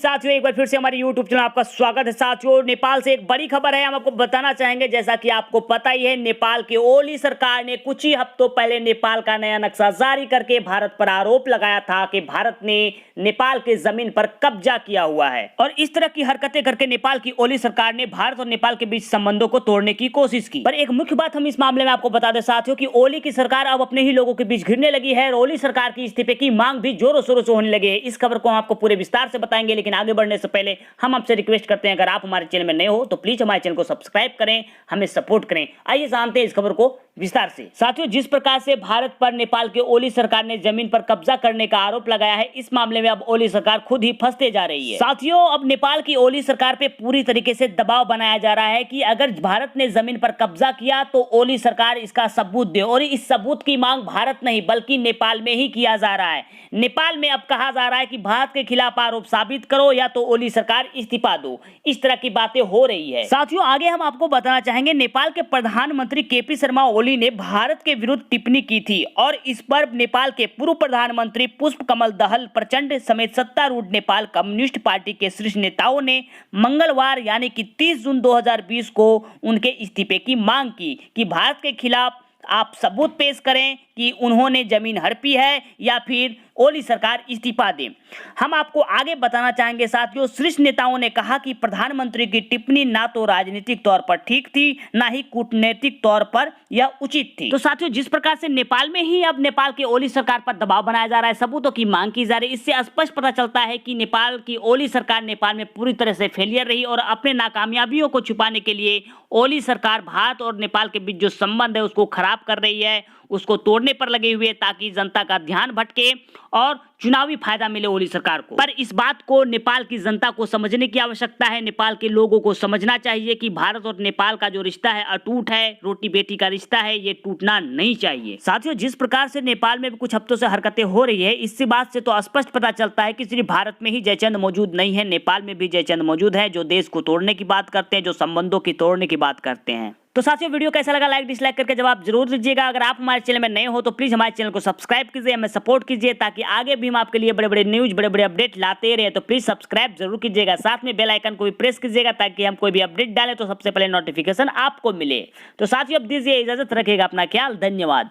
साथियों, एक बार फिर से हमारे YouTube चैनल आपका स्वागत है। साथियों, नेपाल से एक बड़ी खबर है, हम आपको बताना चाहेंगे। जैसा कि आपको पता ही है, नेपाल की ओली सरकार ने कुछ ही हफ्तों पहले नेपाल का नया नक्शा जारी करके भारत पर आरोप लगाया था कि भारत ने नेपाल के जमीन पर कब्जा किया हुआ है। और इस तरह की हरकतें करके नेपाल की ओली सरकार ने भारत और नेपाल के बीच संबंधों को तोड़ने की कोशिश की। पर एक मुख्य बात हम इस मामले में आपको बता दें साथियों कि ओली की सरकार अब अपने ही लोगों के बीच घिरने लगी है और ओली सरकार की इस्तीफे की मांग भी जोरों शोरों से होने लगी है। इस खबर को हम आपको पूरे विस्तार से बताएंगे, लेकिन आगे बढ़ने से पहले हम आपसे रिक्वेस्ट करते हैं, अगर आप हमारे चैनल में नए हो तो प्लीज हमारे चैनल को सब्सक्राइब करें, हमें सपोर्ट करें। आइए जानते हैं इस खबर को विस्तार से। साथियों, जिस प्रकार से भारत पर नेपाल की ओली सरकार ने जमीन पर कब्जा करने का आरोप लगाया है, इस मामले में अब ओली सरकार खुद ही फंसते जा रही है। साथियों, अब नेपाल की ओली सरकार पे पूरी तरीके से दबाव बनाया जा रहा है कि अगर भारत ने जमीन पर कब्जा किया तो ओली सरकार इसका सबूत दे, और इस सबूत की मांग भारत नहीं बल्कि नेपाल में ही किया जा रहा है। नेपाल में अब कहा जा रहा है कि भारत के खिलाफ आरोप साबित करो या तो ओली सरकार इस्तीफा दो। इस तरह की बातें हो रही है। साथियों, आगे हम आपको बताना चाहेंगे, नेपाल के प्रधानमंत्री केपी शर्मा ओली ने भारत के विरुद्ध टिप्पणी की थी और इस पर नेपाल के पूर्व प्रधानमंत्री पुष्प कमल दहल प्रचंड समेत सत्तारूढ़ नेपाल कम्युनिस्ट पार्टी के शीर्ष नेताओं ने मंगलवार यानी कि 30 जून 2020 को उनके इस्तीफे की मांग की कि भारत के खिलाफ आप सबूत पेश करें कि उन्होंने जमीन हड़पी है या फिर ओली सरकार इस्तीफा दे। हम आपको आगे बताना चाहेंगे साथियों, शीर्ष नेताओं ने कहा कि प्रधानमंत्री की टिप्पणी ना तो राजनीतिक तौर पर ठीक थी, ना ही कूटनीतिक तौर पर यह उचित थी। तो साथियों, जिस प्रकार से नेपाल में ही अब नेपाल की ओली सरकार पर दबाव बनाया जा रहा है, सबूतों की मांग की जा रही है, इससे स्पष्ट पता चलता है कि नेपाल की ओली सरकार नेपाल में पूरी तरह से फेलियर रही और अपने नाकामयाबियों को छुपाने के लिए ओली सरकार भारत और नेपाल के बीच जो संबंध है उसको खराब कर रही है, उसको तोड़ने पर लगे हुए ताकि जनता का ध्यान भटके और चुनावी फायदा मिले ओली सरकार को। पर इस बात को नेपाल की जनता को समझने की आवश्यकता है। नेपाल के लोगों को समझना चाहिए कि भारत और नेपाल का जो रिश्ता है अटूट है, रोटी बेटी का रिश्ता है, ये टूटना नहीं चाहिए। साथियों, जिस प्रकार से नेपाल में भी कुछ हफ्तों से हरकतें हो रही है, इसी बात से तो स्पष्ट पता चलता है कि सिर्फ भारत में ही जयचंद मौजूद नहीं है, नेपाल में भी जयचंद मौजूद है जो देश को तोड़ने की बात करते हैं, जो संबंधों की तोड़ने की बात करते हैं। तो साथियों, वीडियो कैसा लगा लाइक डिसलाइक करके जवाब जरूर दीजिएगा। अगर आप हमारे चैनल में नए हो तो प्लीज हमारे चैनल को सब्सक्राइब कीजिए, हमें सपोर्ट कीजिए ताकि आगे भी हम आपके लिए बड़े बड़े न्यूज बड़े बड़े अपडेट लाते रहे। तो प्लीज सब्सक्राइब जरूर कीजिएगा, साथ में बेल आइकन को भी प्रेस कीजिएगा ताकि हम कोई भी अपडेट डालें तो सबसे पहले नोटिफिकेशन आपको मिले। तो साथियों, अब दीजिए इजाजत, रखिएगा अपना ख्याल, धन्यवाद।